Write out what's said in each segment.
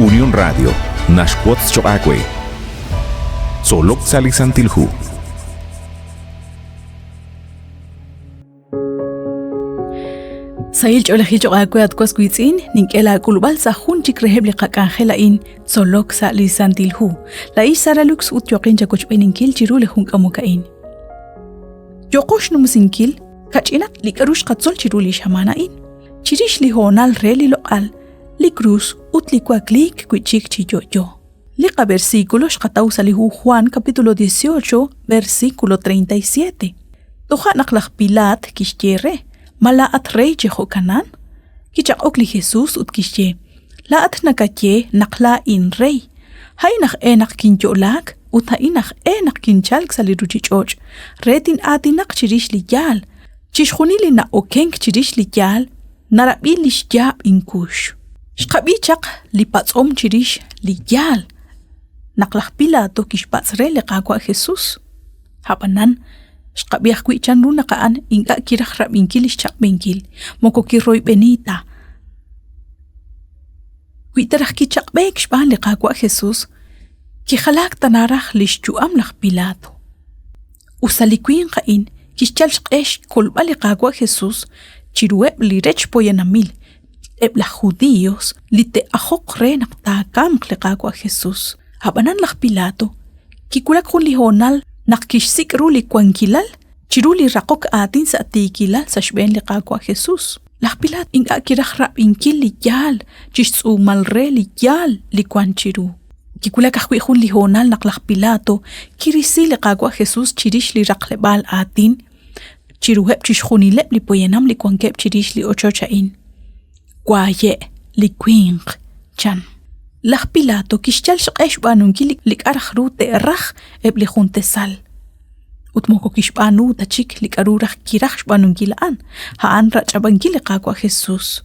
Unión Radio, Nashquatz Choacue. Solok Salisantilhu. Sayil Cholehi Choacue Atquas Quizin, Ninkela Kulbal Sahun Chikrehebli Kakangela in Solok Salisantilhu. La Isara Lux Utyokin Jacochpeninkil Chirule Hunkamukain. Yokosh Numsinkil, Kachinat Likarush Katzol Chiruli Shamanain. Chirish Lihonal Reli Loal. Likrus utlikua klik kuichik chiyoyo. Liqa versículos Qatawsalihu Juan capítulo 18 versículo 37. Toja naklaj Pilat kishjere malaat rey Jehokanan. Kichak okli Jesús ut kishye. Laat nakatye nakla in rey. Hainach enak kinjolak ut hainach enak kinchalk saliruchichoch. Retin atinak chirish liyal. Chishkhunili na okenk chirish liyal. Narabilish yab inkush. Shqabichaq lipatsom chirish liyal. Naklaj Pilato kishpatsre liqaqwa Jesús. Habanan shqabiach kuichan runa qaan inga kiraj rabinkil ishchaqbenkil. Moko kirroy benita. Kuitaraj kichaqbek shban liqaqwa Jesús. Kijalak tanaraj lishchuam laj Pilato. Usalikuin qain kishchal shqesh kolba liqaqwa Jesús. Chirueb lirech poyanamil. Ebla judíos lite ajok renak takam klekagwa Jesús. Habanan laj Pilato. Kikulak hun lihonal nakishsik ruli kwankilal. Chiruli rakok atin sa atikilal sa shben lekagwa Jesús. Laj Pilato inga kiraj rabinkil liyal. Chistsu malre liyal likwan chiru. Kikulak ahwi hun lihonal nak laj Pilato. Kirisi lekagwa Jesús chirish li raklebal atin. Chiruheb chishkhunileb li poyenam li kwankeb chirish li ochochain. Kwaye li kwing chan. Laj Pilato kishchal shqesh banunki lik araj rute raj eb li juntesal. Utmoko kishbanu tachik lik aruraj kiraj banunki laan. Haan rachabanki li qaqwa Jesús.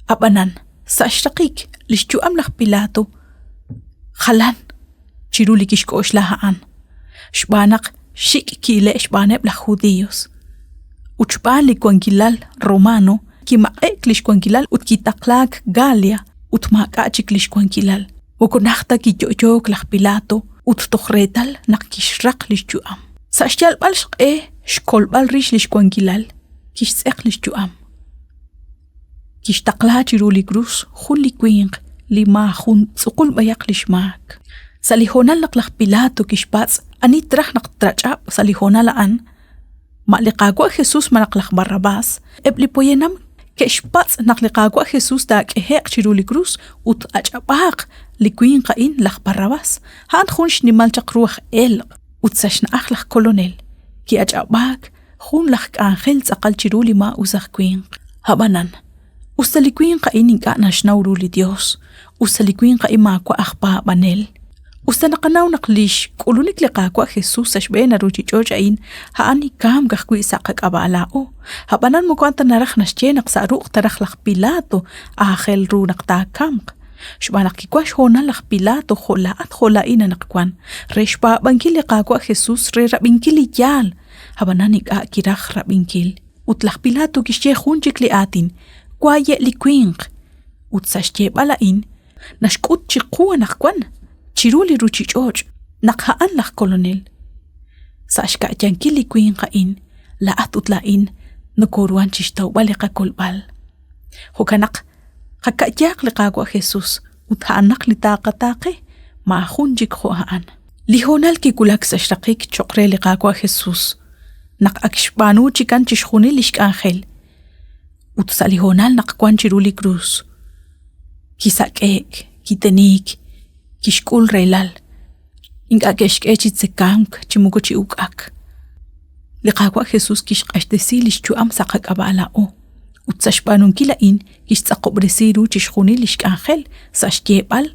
Abanan sa ashtaqik lishchuam laj Pilato. Khalan chiru li kishkosh la haan. Shbanak shik kile shbaneb laj judíos. Uchban li kwankilal romano. Kimaek lishkwankilal ut kitaklak Galia ut makachik lishkwankilal. Wokonachta kiyoyok laj Pilato ut tokhretal nak kishraq lishchuam. Sa shjalbal shqe shkolbal rish lishkwankilal. Kishseq lishchuam. Kishtakla chiru li krus khul li kwing li mahun tsukul bayak lishmak. Sa lihonal laj Pilato kishpats anitrah nak trachab sa lihonal an. Maliqagwa Jesús manaklaj Barrabás. Ebli poyenam keshpats nakliqagwa Jesús da kehek chiru li krus ut achapaq likuin qain laj Barrabás. Han khunsh nimal chaqruach el ut sashna akhlaj kolonel. Ki achapaq khun laj angel tsaqal chiru li ma uzaq queen. Habanan. Usalikuin qain inka nashnawru li Dios. Usalikuin qain ma kwa akhpa banel. Ustanaqanaw naqlish kulunik liqaqwa Jesús ashbena ruchichochain haani kam gaqwi saqaq abalao. Habanan mo kwanta naraj nashchenak sa ruq taraj laj Pilato ahel ru naqtakam. Shbanak kikwash hona laj Pilato kholaat kholaina naqkwan. Reshpa bankil liqaqwa Jesús re rabinkil yal. Habanan ika kiraj rabinkil. Ut laj Pilato kishche khunchik li atin. Kwaye li kwing. Ut sashche balain. Nashkut chiqwa naqkwan. Chiruli ruchichoch nakhaan laj kolonel. Sa ashka'yanki li kwin qain laat utlain nukoruan chishtaw baliqa kolbal. Hukanak qaka'yak liqaqwa Jesús uthaanak li taqataqe maahunjik hohaan. Lihonal kikulak sa shraqik chokre liqaqwa Jesús. Nakakshbanu chikan chishkhuni lishk angel. Utsa lihonal nakakwan chiruli cruz. Kisakek, kitenik, kishkul reilal. Inga keshkechit se kank chimukochi ukak. Liqaqwa Jesús kishqashtesi lishchuam saqaq abalao. Utsashbanun kilain kishtzaqobresiru chishkhuni lishk angel sashtiebal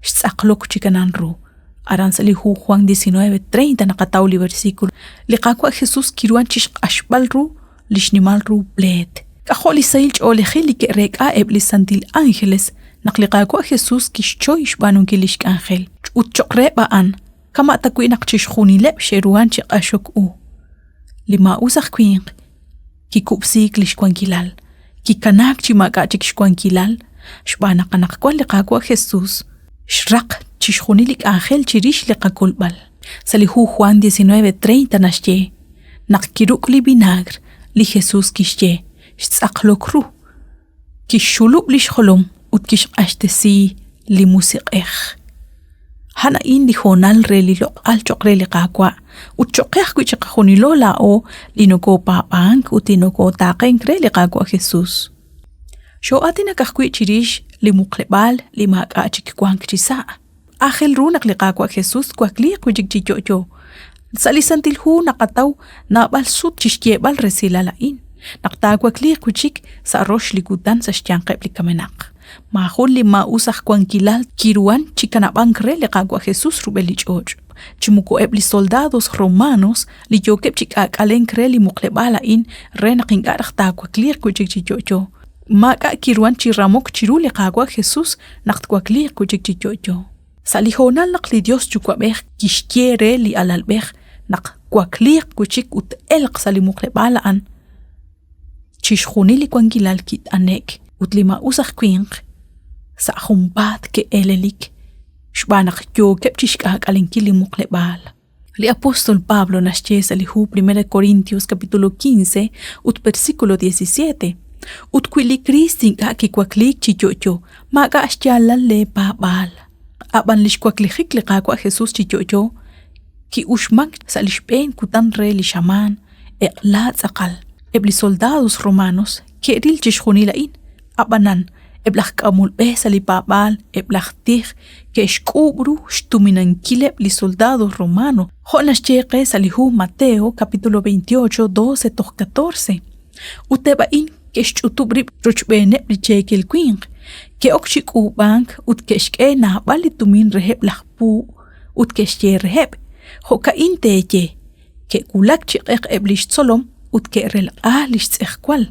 shtzaqlok chikananru. Aransalihu Juan 19:30 naqatawli versículo. Liqaqwa Jesús kiruan chishqashbalru lishnimalru bled. Kajoli sailch olejili que reka ebli santil ángeles. Nakliqaqwa Jesús kishchoy shbanun kilishk angel. Utchokre baan. Kama takuin akchishkhuni lep sheruan chiqashok u. Lima usaq kwing. Kikupsik lishkwankilal. Kikanak chimaka chikshkwankilal. Shbana kanakkuan liqakua Jesús. Shraq chishjunilik ángel chirish liqakulbal. Salihu Juan 19:30 nashye. Nakiruk li vinagre li Jesús kishye. Shtzaqlokru. Kishulub li shholom ut kishqashtesi li musiqej. Hana in li honal re li loqal chokre li qakwa. Ut chokej kuichaqajunilo la o li noko papank ut inoko taqen kre li qakwa Jesús. Sho atina kahkwi chirish li muqlebal li maaqachik kwank chisa. Ángel runak li qakwa Jesús kwakli kujik chichocho. Salisantil hu naqataw nabal sut chishyebal resila lain. Naqtakwakli kujik sa rosh li gudan sa shyanqeb li kamenaq. Mahol li mausaj kwankilal kiruan chikanabankre li qakwa Jesús rubel li choch. Chimuko ebli soldados romanos li yokeb chikakalen kre li muqlebala in re naqinqaraq takwakli kujik chichocho. Maka kiruan chiramok chiru li qakwa Jesús naqtkwakli kujik chichocho. Salihonal naqli Dios chukwabej kishkiere li alalbej naqkwakli kujik ut elq sali muqlebala an. Chishjuni li kwankilal kit anek ut li mausaj kwinq sa jumbat ke elelik shbanak yokeb chishkakalenki li muqlebal. Li apóstol Pablo nashye salihu 1 Corintios capítulo 15 ut versículo 17. Ut kwili Kristin ki kwaklik chichocho maga ashyalan le babal. Aban lish kwaklijik li qakwa Jesús chichocho ki ushmak salishpen kutan re li shaman eqlat aqal. Ebli soldados romanos keril chishjunilain abanan eblaj kamul besa li babal eblaj tij ke shkubru shtuminan kileb li soldados romano. Jonas cheque salihu Mateo capítulo 28 12-14. Utebain ke shtubrib rochbene li chekel queen ke okshik bank ut keshke na bali tumin reheb lahpu ut keshye reheb hoka inteye ke kulak chiqeq eblish solom ut ke rel ahlish tsexkwal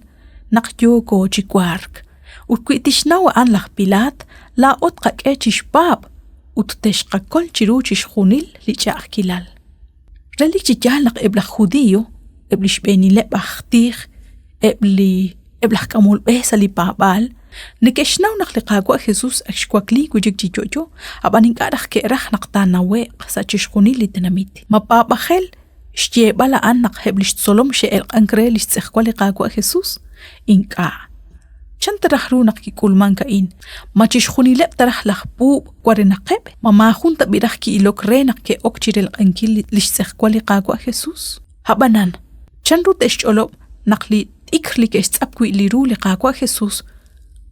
naqyo ko chikwark ut kwitishnaw an lah pilat la ut qake chishbab ut teshqakol chiru chishjunil li chaqkilal relik chijal ebla judío eblish beni le bahtij eblah kamul besa li babal nikeshnaw naqliqakwa Jesús ashkwakli kujik chichocho abanin qaraj ke raj naqtanawe sa chishjunil li tanamit mapabajel Shtiebala an naqheblish solom she'el qankre lish tsexkwali qakwa Jesús inka. Chan tarahru naqkikulman kain. Machishjunileb tarah lahpu kwarinaqeb. Mamahun tabiraj ki ilokre naqke okchirel qankil lish tsexkwali qakwa Jesús. Habanan. Chan rutesh cholob naqli ikli kesh tsapkwi liru li qakwa Jesús.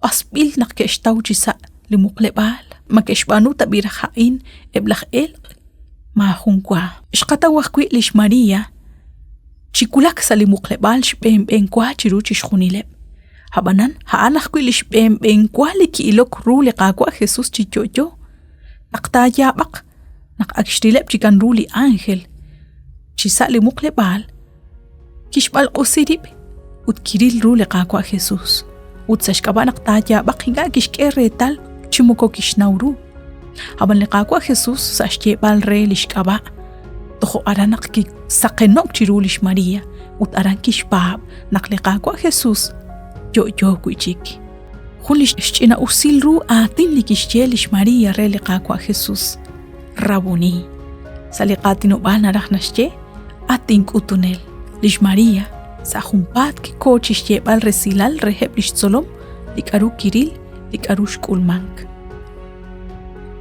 Asbil naqkesh tawchisa li muqlebal. Makeshbanu tabiraj hain eblaj el Mahunkwa. Shqatawakwi lish Maria. Chikulak sali muqlebal shbem kwa chiru chishjunileb. Habanan haanakwi lish bem kwa li ki ilok ru li qakwa Jesús chichocho. Naqtayabaq naqakshtileb chikan ru li ángel. Chisa li muqlebal. Kishbal qusirib ut kiril ru li qakwa Jesús. Ut sashkaba naqtayabaq hinga kishke retal chimuko kishnawru. Haban li qakwa Jesús sa shtiebal re lishkaba. Tojo aranak ki saqenok chiru lish Maria. Ut aran kishbab nak li qakwa Jesús. Yo kuichik. Jun lish shchina usil ru atin li kishye lish Maria re li qakwa Jesús. Rabuni. Sa li qatino bal naraj nashye atin kutunel. Lish Maria sa jumpat ki ko chishtiebal resilal reheb lish solom likaru kiril likaru shkulmank.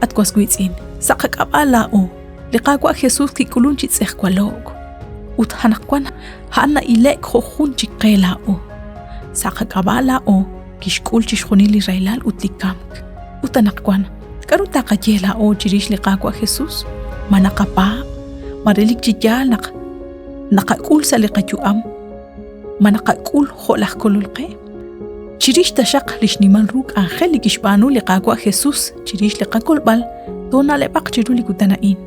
At kwasguitzin, sakakapalao, liqakwa Jesús ki kulun chitsexkwalog. Ut hanakwan, hana ilek hohun chikelao. Sakakapalao, kishkul chishjunil Israelal ut likamk. Utanakwan, karuta kayelao chirish liqakwa Jesús, manakapa, marilik chiyal nakakul sa liqayuam, manakakul holak kolulke. Chirish tashaq lish niman ruk ángel li kishbanu li qakwa Jesús chirish li qakolbal dona le baq chiru li kutanain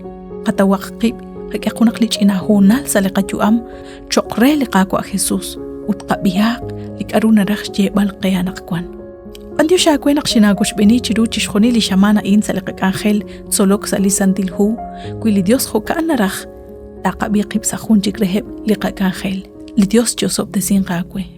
qatawaqib qaqqunak li china honal sa li qayuam choqre li qakwa Jesús ut qabiyaq li karuna rax jebal qiyanaqkwan andio shakwenak shinagosh beni chiru chishjuni li shamana in sa li ángel tsolok sa li santilhu kuili Dios hokan rax taqabiqib sa junchik reheb li qakangel li Dios chosob de sin qakwe